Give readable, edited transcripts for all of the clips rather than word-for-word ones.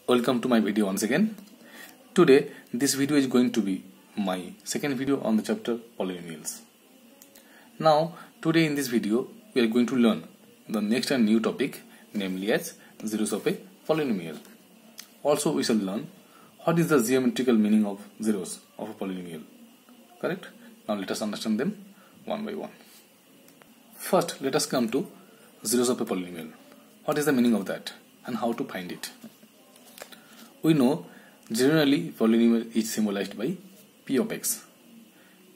Welcome to my video once again. Today this video is going to be my second video on the chapter polynomials. Now today in this video we are going to learn the next and new topic, namely as zeros of a polynomial. Also we shall learn what is the geometrical meaning of zeros of a polynomial. Correct? Now let us understand them one by one. First let us come to zeros of a polynomial. What is the meaning of that and how to find it? We know generally polynomial is symbolized by p of x.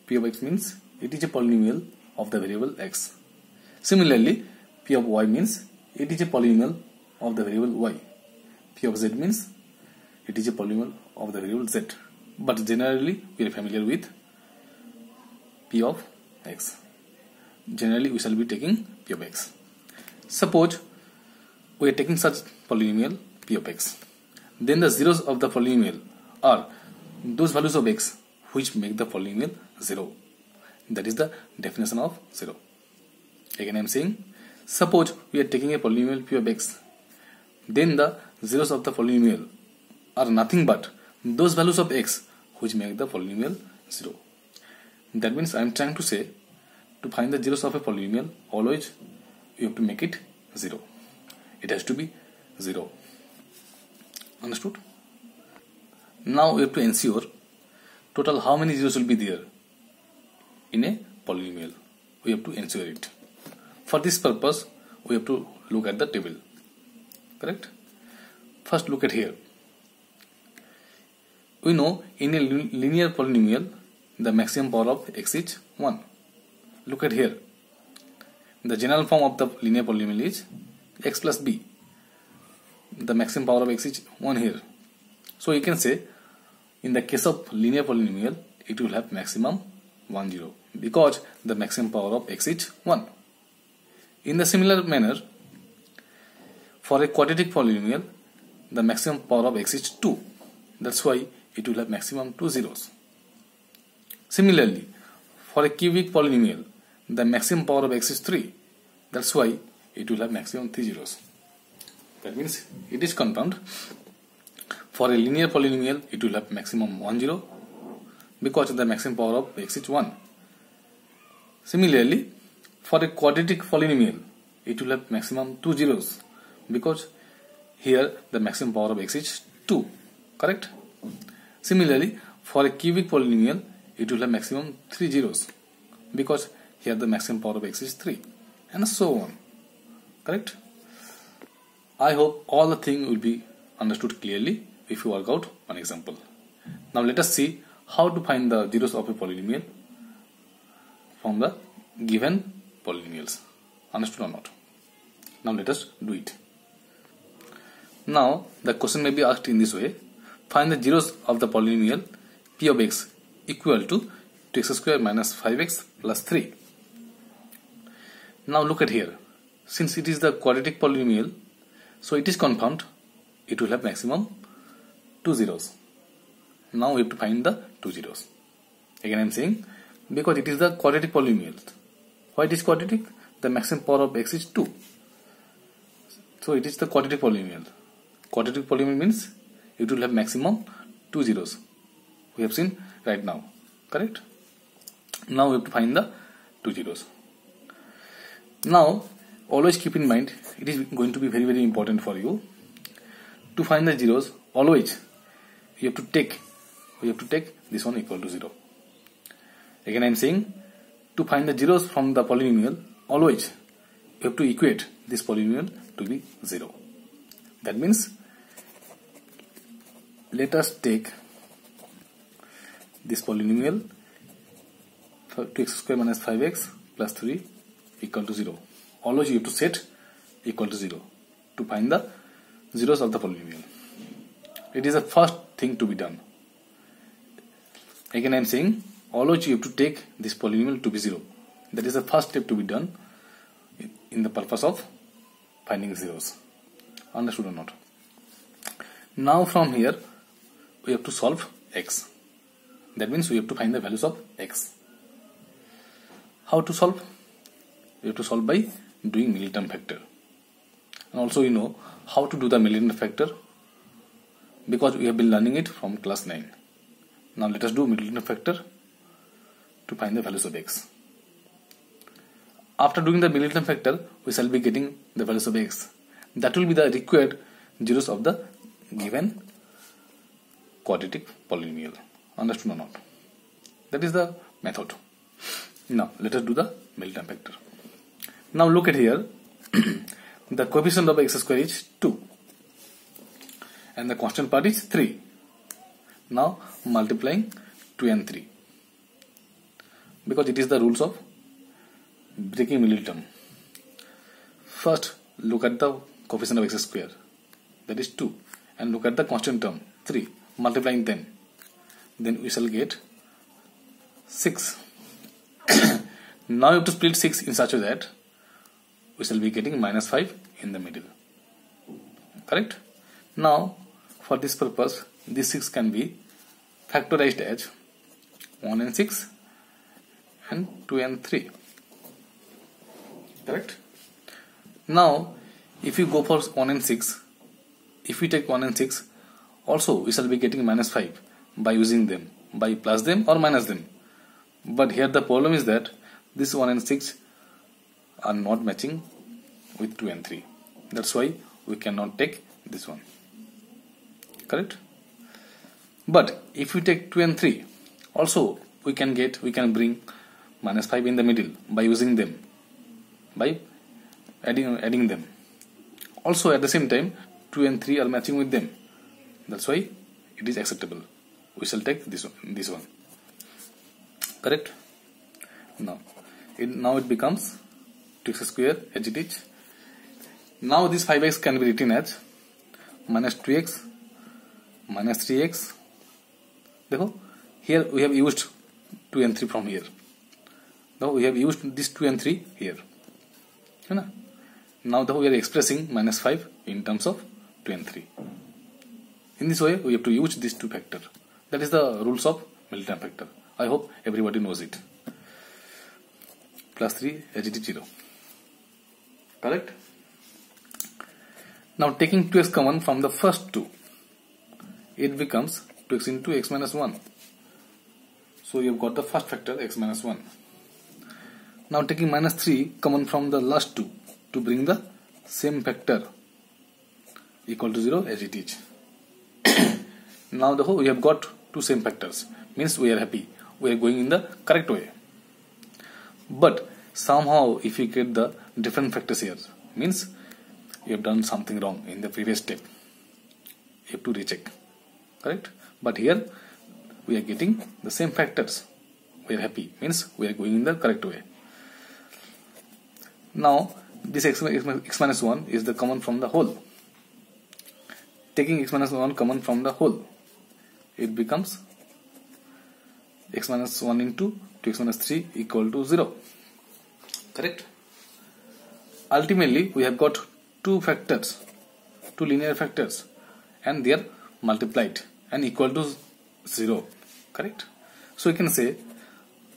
P of x means it is a polynomial of the variable x. Similarly, p of y means it is a polynomial of the variable y. P of z means it is a polynomial of the variable z. But generally we are familiar with p of x. Generally we shall be taking p of x. Suppose we are taking such polynomial p of x. Then the zeros of the polynomial are those values of x which make the polynomial 0. That is the definition of 0. Again I am saying, suppose we are taking a polynomial p of x. Then the zeros of the polynomial are nothing but those values of x which make the polynomial 0. That means I am trying to say, to find the zeros of a polynomial, always you have to make it 0. It has to be 0. Understood? Now we have to ensure total how many zeros will be there in a polynomial. We have to ensure it. For this purpose we have to look at the table. Correct? First look at here. We know in a linear polynomial the maximum power of x is 1. Look at here. The general form of the linear polynomial is x plus b. The maximum power of x is 1 here. So you can say in the case of linear polynomial it will have maximum 1 0 because the maximum power of x is 1. In the similar manner, for a quadratic polynomial the maximum power of x is 2. That's why it will have maximum 2 zeros. Similarly, for a cubic polynomial the maximum power of x is 3. That's why it will have maximum 3 zeros. That means it is confirmed. For a linear polynomial it will have maximum 1 0 because the maximum power of x is 1. Similarly, for a quadratic polynomial it will have maximum 2 zeros because here the maximum power of x is 2. Correct? Similarly, for a cubic polynomial it will have maximum 3 zeros because here the maximum power of x is 3, and so on. Correct? I hope all the things will be understood clearly if you work out one example. Now let us see how to find the zeros of a polynomial from the given polynomials. Understood or not? Now let us do it. Now the question may be asked in this way. Find the zeros of the polynomial p of x equal to 2x square minus 5x plus 3. Now look at here. Since it is the quadratic polynomial, so it is confirmed it will have maximum 2 zeros. Now we have to find the 2 zeros. Again I am saying, because it is the quadratic polynomial. Why it is quadratic? The maximum power of x is 2. So it is the quadratic polynomial. Quadratic polynomial means it will have maximum 2 zeros. We have seen right now. Correct? Now we have to find the 2 zeros. Now always keep in mind, it is going to be very important for you to find the zeros. Always we have to take this one equal to 0. Again I am saying, to find the zeros from the polynomial, always you have to equate this polynomial to be 0. That means let us take this polynomial 2x square minus 5x plus 3 equal to 0. Always you have to set equal to 0 to find the zeros of the polynomial. It is the first thing to be done. Again I am saying, always you have to take this polynomial to be 0. That is the first step to be done in the purpose of finding zeros. Understood or not? Now from here we have to solve x. That means we have to find the values of x. How to solve? We have to solve by doing middle term factor. And also you know how to do the middle term factor. because we have been learning it from class 9. Now let us do Middleton factor to find the values of x. After doing the Middleton factor, we shall be getting the values of x. That will be the required zeros of the given quadratic polynomial. Understood or not? That is the method. Now let us do the Middleton factor. Now look at here. The coefficient of x square is 2 and the constant part is 3. Now multiplying 2 and 3 because it is the rules of breaking Middleton. First look at the coefficient of x square, that is 2, and look at the constant term 3, multiplying them, then we shall get 6. Now you have to split 6 in such a way that we shall be getting -5 in the middle. Correct? Now for this purpose, this 6 can be factorized as 1 and 6 and 2 and 3. Correct? Now if you go for 1 and 6, if we take 1 and 6, also we shall be getting -5 by using them, by plus them or minus them. But here the problem is that this 1 and 6 are not matching with 2 and 3. That's why we cannot take this one. Correct? But if we take 2 and 3, also we can bring -5 in the middle by using them, by adding them. Also at the same time 2 and 3 are matching with them. That's why it is acceptable. We shall take this one. Correct? Now it becomes 2x square as it is. Now this 5x can be written as -2x minus 3x. Here we have used 2 and 3 from here. Now we have used this 2 and 3 here. Now we are expressing -5 in terms of 2 and 3. In this way we have to use these two factors. That is the rules of Middleton factor. I hope everybody knows it. Plus 3 as it is 0. Correct? Now taking 2x common from the first 2, it becomes 2x into x minus 1. So you have got the first factor x minus 1. Now taking -3 common from the last 2 to bring the same factor equal to 0 as it is. Now we have got two same factors, means we are happy, we are going in the correct way. But somehow if you get the different factors here, means you have done something wrong in the previous step. You have to recheck. Correct? But here we are getting the same factors. We are happy, means we are going in the correct way. Now this x minus 1 is the common from the whole. Taking x minus 1 common from the whole, it becomes x minus 1 into 2x minus 3 equal to 0. Correct? Ultimately we have got two factors, two linear factors, and they are multiplied and equal to 0. Correct? So you can say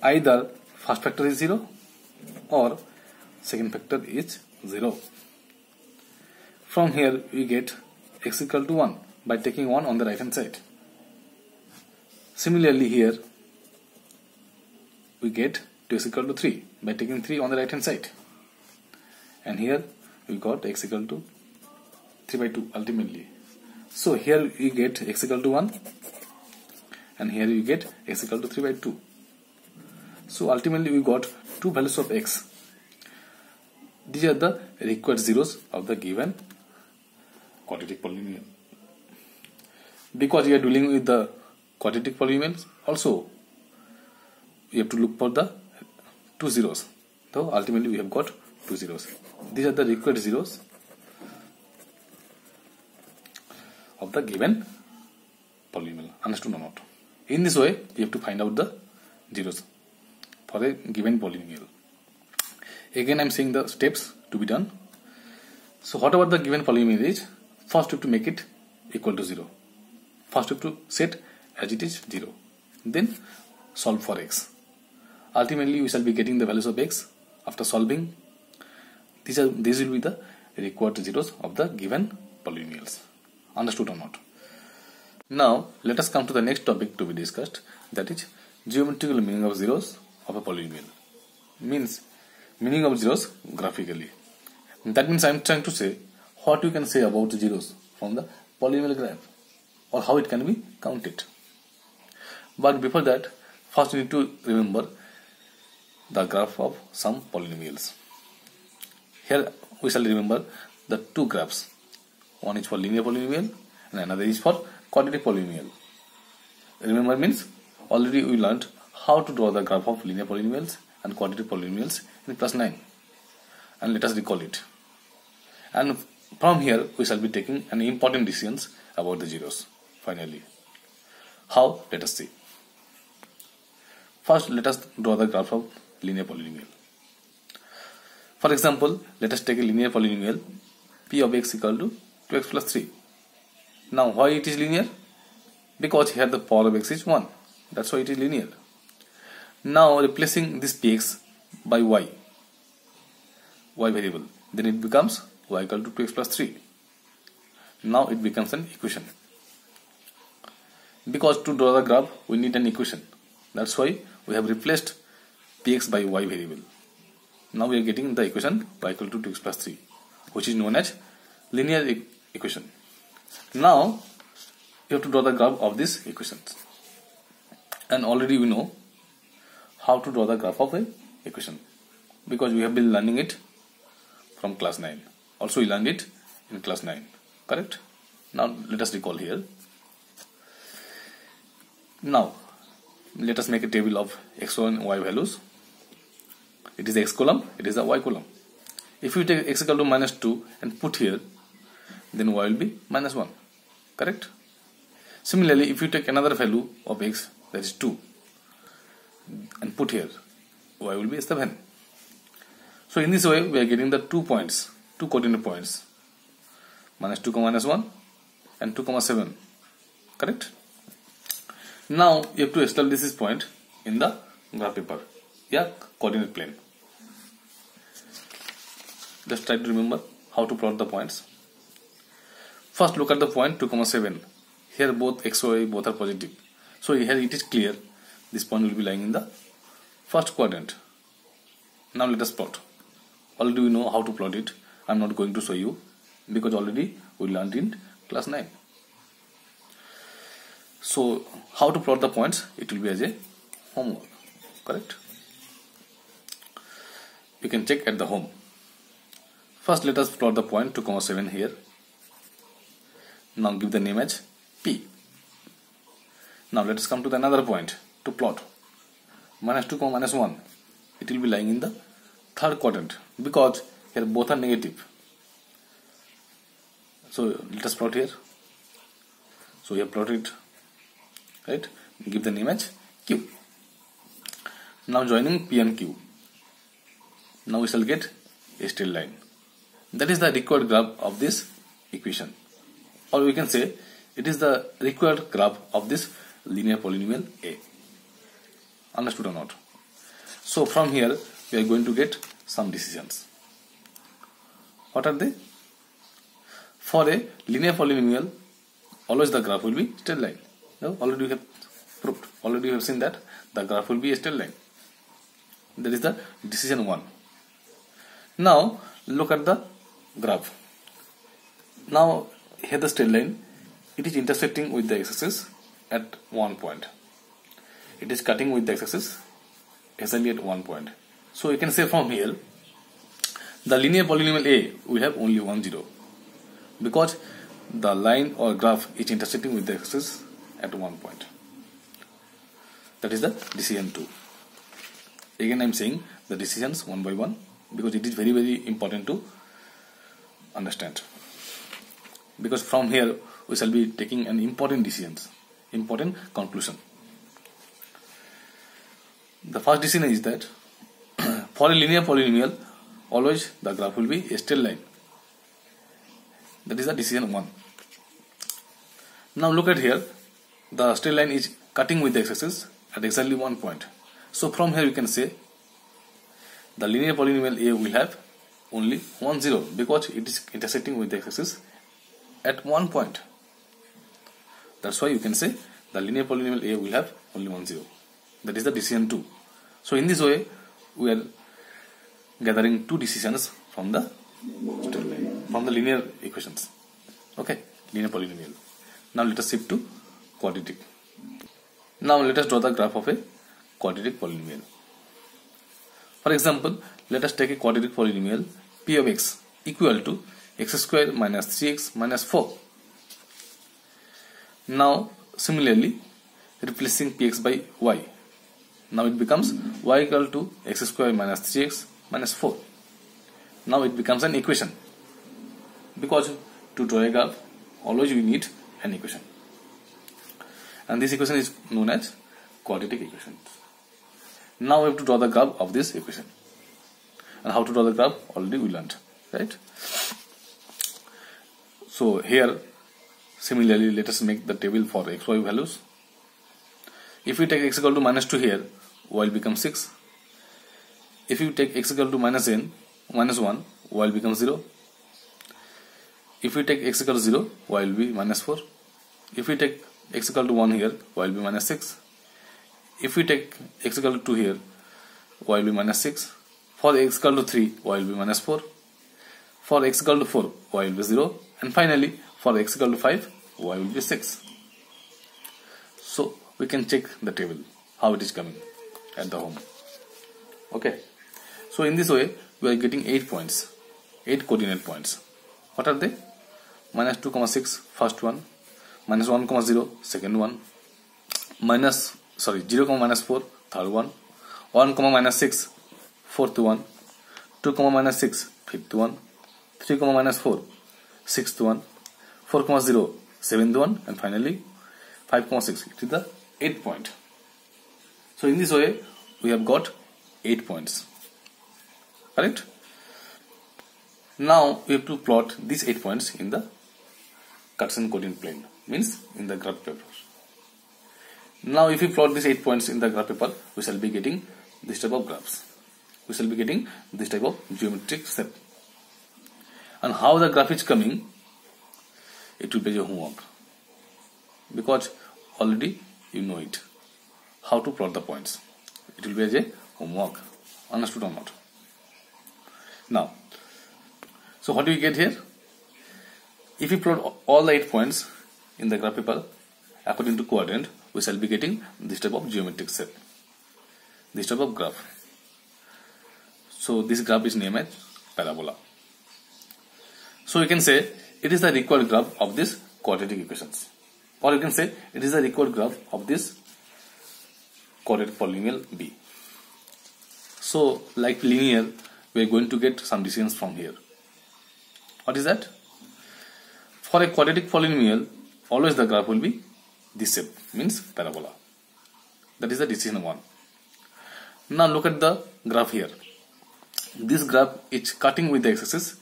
either first factor is 0 or second factor is 0. From here we get x equal to 1 by taking 1 on the right hand side. Similarly here we get 2x equal to 3 by taking 3 on the right hand side. And here we got x equal to 3 by 2 ultimately. So here we get x equal to 1 and here we get x equal to 3 by 2. So ultimately we got two values of x. These are the required zeros of the given quadratic polynomial. Because we are dealing with the quadratic polynomials, also we have to look for the two zeros. So ultimately we have got two zeros. These are the required zeros of the given polynomial. Understood or not? In this way you have to find out the zeros for a given polynomial. Again I am saying the steps to be done. So whatever the given polynomial is, first we have to make it equal to 0. First we have to set as it is 0. Then solve for x. Ultimately we shall be getting the values of x after solving. These will be the required zeros of the given polynomials. Understood or not? Now let us come to the next topic to be discussed, that is geometrical meaning of zeros of a polynomial. Means meaning of zeros graphically. That means I am trying to say what you can say about zeros from the polynomial graph or how it can be counted. But before that, first you need to remember the graph of some polynomials. Here we shall remember the two graphs. One is for linear polynomial and another is for quadratic polynomial. Remember means already we learned how to draw the graph of linear polynomials and quadratic polynomials in class 9. And let us recall it. And from here we shall be taking an important decisions about the zeros finally. How? Let us see. First let us draw the graph of linear polynomial. For example, let us take a linear polynomial p of x equal to 2x plus 3. Now why it is linear? Because here the power of x is 1. That's why it is linear. Now replacing this px by y variable, then it becomes y equal to 2x plus 3. Now it becomes an equation. Because to draw the graph we need an equation. That's why we have replaced px by y variable. Now we are getting the equation y equal to 2x plus 3, which is known as linear equation. Now you have to draw the graph of these equations. And already we know how to draw the graph of an equation because we have been learning it from class 9. Also we learned it in class 9. Correct? Now let us recall here. Now let us make a table of x and y values. It is the x column, it is the y column. If you take x equal to minus 2 and put here, then y will be minus 1. Correct? Similarly, if you take another value of x, that is 2, and put here, y will be 7. So in this way we are getting the 2 points, 2 coordinate points, minus 2, minus 1 and 2, 7. Correct? Now you have to establish this point in the graph paper, coordinate plane. Just try to remember how to plot the points. First look at the point 2, 7. Here both x and y both are positive. So here it is clear this point will be lying in the first quadrant. Now let us plot. Already we know how to plot it. I am not going to show you because already we learned in class 9. So how to plot the points, it will be as a homework. Correct? You can check at the home. First let us plot the point 2, 7 here. Now give the name as P. Now let us come to the another point to plot. Minus 2, minus 1. It will be lying in the third quadrant because here both are negative. So let us plot here. So we have plotted it. Right? Give the name as Q. Now joining P and Q. Now we shall get a straight line. That is the required graph of this equation. Or we can say it is the required graph of this linear polynomial A. Understood or not? So from here we are going to get some decisions. What are they? For a linear polynomial, always the graph will be straight line. No? Already we have proved. Already we have seen that the graph will be a straight line. That is the decision 1. Now look at the graph. Now here the straight line, it is intersecting with the x-axis at one point. It is cutting with the x-axis exactly at one point. So you can say from here the linear polynomial A will have only 1, 0 because the line or graph is intersecting with the x-axis at one point. That is the decision 2. Again I am saying the decisions one by one because it is very, very important to understand. Because from here we shall be taking an important decisions, important conclusion. The first decision is that for a linear polynomial, always the graph will be a straight line. That is the decision 1. Now look at here, the straight line is cutting with the x-axis at exactly one point. So from here we can say the linear polynomial A will have only 1, 0 because it is intersecting with the x-axis at one point. That's why you can say the linear polynomial A will have only one zero. That is the decision 2. So in this way, we are gathering two decisions from the linear equations. Okay, linear polynomial. Now let us shift to quadratic. Now let us draw the graph of a quadratic polynomial. For example, let us take a quadratic polynomial p of x equal to x square minus 3x minus 4. Now similarly, replacing px by y. Now it becomes y equal to x square minus 3x minus 4. Now it becomes an equation, because to draw a graph always you need an equation, and this equation is known as quadratic equation. Now we have to draw the graph of this equation, and how to draw the graph already we learned, right? So here similarly let us make the table for xy values. If we take x equal to minus 2 here, y will become 6. If you take x equal to minus 1, y will become 0. If we take x equal to 0, y will be minus 4. If we take x equal to 1 here, y will be minus 6. If we take x equal to 2 here, y will be minus 6. For x equal to 3, y will be minus 4. For x equal to 4, y will be 0. And finally, for x equal to 5, y will be 6. So we can check the table, how it is coming at the home. Okay. So in this way, we are getting 8 points, 8 coordinate points. What are they? Minus 2, 6, first one. Minus 1, 0, second one. 0, minus 4, third one. 1, minus 6, fourth one. 2, minus 6, fifth one. 3, minus 4, sixth one. 4, 0, seventh one. And finally 5, 6. It is the 8th point. So in this way, we have got 8 points. Correct? Now we have to plot these 8 points in the Cartesian coordinate plane, means in the graph paper. Now if we plot these 8 points in the graph paper, we shall be getting this type of graphs. We shall be getting this type of geometric shape. And how the graph is coming, it will be your homework, because already you know it, how to plot the points. It will be as a homework. Understood or not? Now, so what do we get here? If we plot all the 8 points in the graph paper according to quadrant, we shall be getting this type of geometric shape, this type of graph. So this graph is named as parabola. So you can say it is the required graph of this quadratic equations, or you can say it is the required graph of this quadratic polynomial B. So like linear, we are going to get some decisions from here. What is that? For a quadratic polynomial, always the graph will be this shape, means parabola. That is the decision 1. Now look at the graph here. This graph is cutting with the x-axis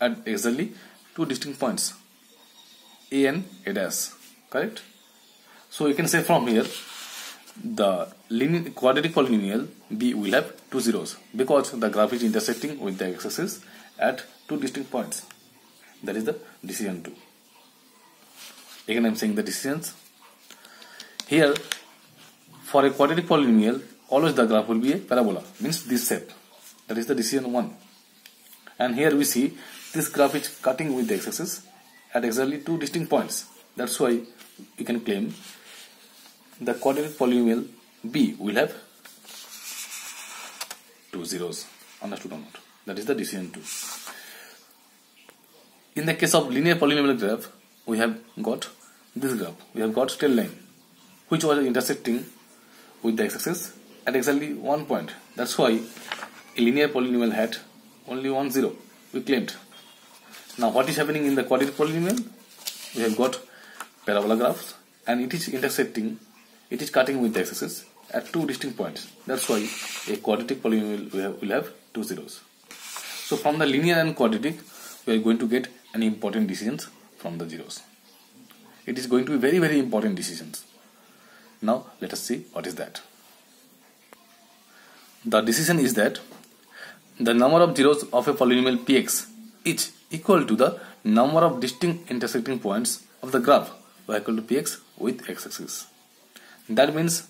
at exactly 2 distinct points, A and A dash. Correct? So you can say from here, the quadratic polynomial B will have 2 zeros, because the graph is intersecting with the x-axis at 2 distinct points. That is the decision 2. Again I am saying the decisions. Here, for a quadratic polynomial, always the graph will be a parabola, means this shape. That is the decision 1. And here we see this graph is cutting with the x-axis at exactly 2 distinct points. That's why we can claim the quadratic polynomial B will have 2 zeros. Understood or not? That is the decision 2. In the case of linear polynomial graph, we have got this graph. We have got straight line, which was intersecting with the x-axis at exactly 1 point. That's why a linear polynomial had only 1 zero, we claimed. Now what is happening in the quadratic polynomial? We have got parabola graphs, and it is intersecting, it is cutting with the x-axis at 2 distinct points. That's why a quadratic polynomial will have 2 zeros. So from the linear and quadratic, we are going to get an important decisions from the zeros. It is going to be very, very important decisions. Now let us see what is that. The decision is that the number of zeros of a polynomial px is equal to the number of distinct intersecting points of the graph y equal to px with x-axis. That means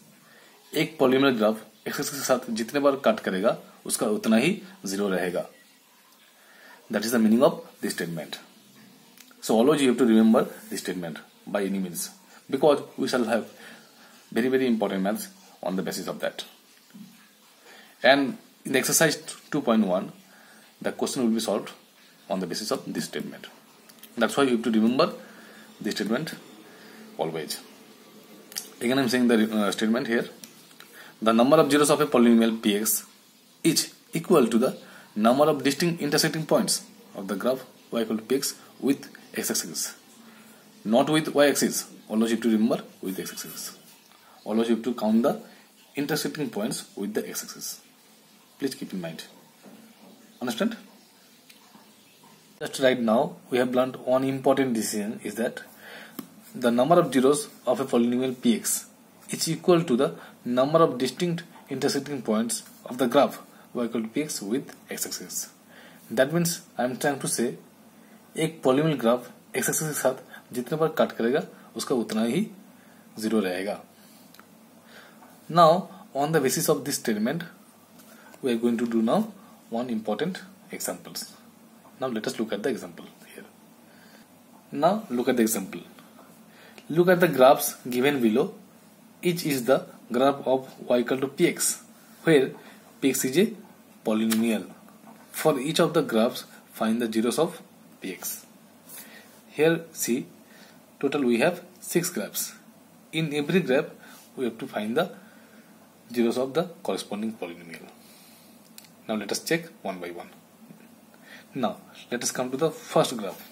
एक polynomial graph x-axis के साथ जितने बार cut करेगा उसका उतना ही zero रहेगा. That is the meaning of this statement. So always you have to remember this statement by any means, because we shall have very important maths on the basis of that. And in the exercise 2.1, the question will be solved on the basis of this statement. That's why you have to remember this statement always. Again, I am saying the statement here. The number of zeros of a polynomial px is equal to the number of distinct intersecting points of the graph y equal to px with x-axis, not with y-axis. Always you have to remember with x-axis. Always you have to count the intersecting points with the x-axis. Please keep in mind. Understand? Just right now we have learned one important decision, is that the number of zeros of a polynomial px is equal to the number of distinct intersecting points of the graph y equal to px with x-axis. That means I am trying to say एक polynomial graph x-axis के साथ जितने बार cut करेगा उसका उतना ही zero रहेगा. Now on the basis of this statement we are going to do now one important examples. Now let us look at the example here. Now look at the example. Look at the graphs given below. Each is the graph of y equal to px, where px is a polynomial. For each of the graphs, find the zeros of px. Here see, total we have 6 graphs. In every graph we have to find the zeros of the corresponding polynomial. Now let us check one by one. Now let us come to the first graph.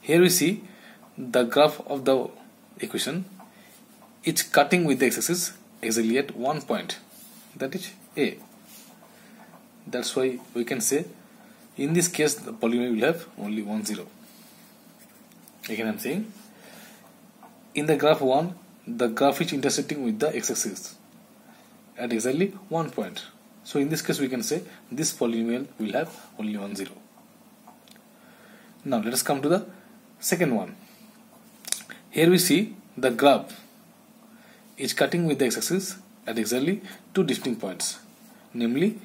Here we see the graph of the equation. It's cutting with the x-axis exactly at one point, that is a. That's why we can say in this case the polynomial will have only 1 0. Again I am saying, in the graph 1 the graph is intersecting with the x-axis at exactly one point. So in this case we can say this polynomial will have only 1 0. Now let us come to the second one. Here we see the graph is cutting with the x-axis at exactly two distinct points, namely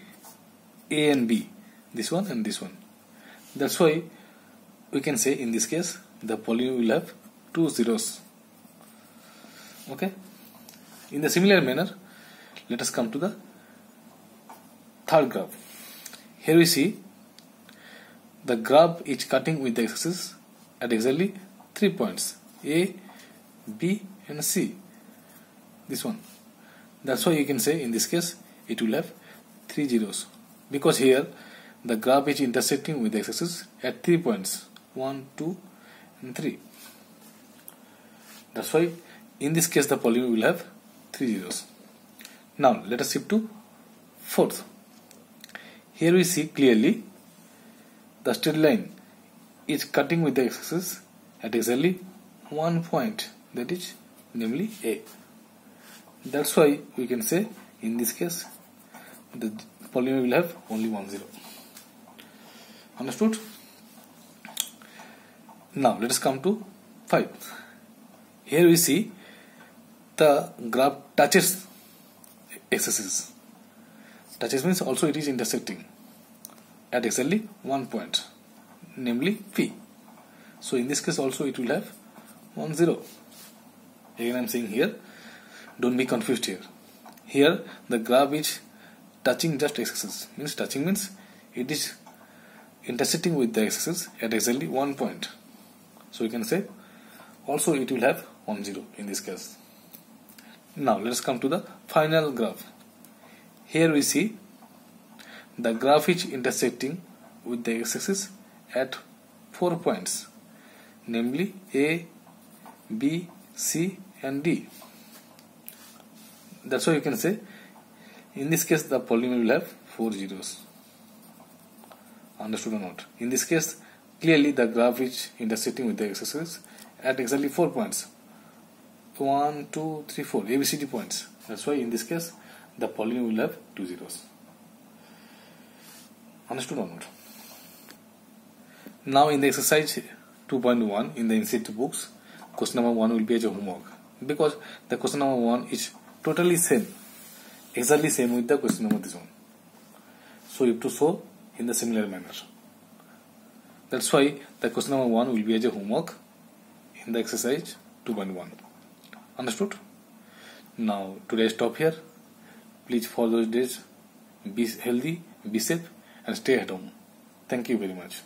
A and B, this one and this one. That's why we can say in this case the polynomial will have 2 zeros. Okay. In the similar manner, let us come to the third graph. Here we see the graph is cutting with the x-axis at exactly 3 points, A, B and C. This one. That's why you can say in this case it will have 3 zeros, because here the graph is intersecting with the x-axis at 3 points, 1, 2 and 3. That's why in this case the polynomial will have 3 zeros. Now let us shift to fourth. Here we see clearly the straight line is cutting with the x-axis at exactly one point, that is namely A. That's why we can say in this case the polynomial will have only 1 0. Understood? Now let us come to 5. Here we see the graph touches x-axis. Touches means also it is intersecting at exactly one point, namely P. So in this case also it will have 1 0. Again I am saying here, don't be confused here. Here the graph is touching just x-axis. Means touching means it is intersecting with the x-axis at exactly one point. So you can say also it will have 1 0 in this case. Now let us come to the final graph. Here we see the graph is intersecting with the x-axis at 4 points, namely A, B, C and D. That's why you can say in this case the polynomial will have 4 zeros. Understood or not? In this case clearly the graph is intersecting with the x-axis at exactly 4 points, 1, 2, 3, 4 ABCD points. That's why in this case the polynomial will have 2 zeros. Understood or not? Now in the exercise 2.1 in the NCERT books question number 1 will be as a homework, because the question number 1 is totally same, exactly same with the question number this one. So you have to show in the similar manner. That's why the question number 1 will be as a homework in the exercise 2.1. Understood? Now today I stop here. Please for those days be healthy, be safe and stay at home. Thank you very much.